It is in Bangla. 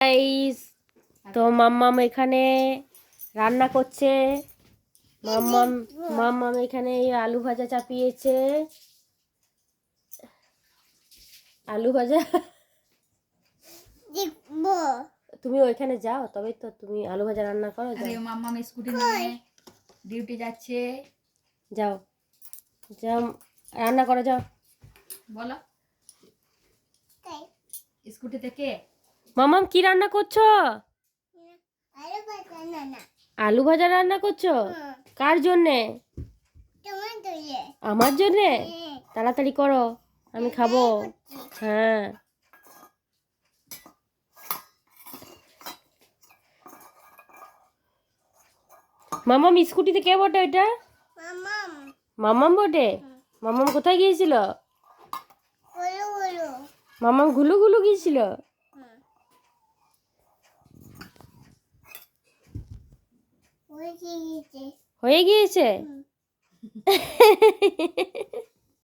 গাইস, তো মাম্মাম এখানে রান্না করছে। মাম্মাম মাম্মাম এখানে আলু ভাজা চাপিয়েছে। আলু ভাজা তুমি ওইখানে যাও, তবে তো তুমি আলু ভাজা রান্না করো। যাও মাম্মাম স্কুটি নিয়ে ডিউটি যাচ্ছে। যাও যাও রান্না করো, যাও। বলো স্কুটি থেকে মাম্মাম কি রান্না করছো? আলু ভাজা রান্না করছো? কার জন্যে? আমার জন্যে? তাড়াতাড়ি করো, আমি খাবো। হ্যাঁ, মাম্মাম স্কুটিতে কে বটে এটা? মাম্মাম বটে। মাম্মাম কোথায় গিয়েছিল? মাম্মাম ঘুলু ঘুলু গিয়েছিল। হয়ে গিয়েছে।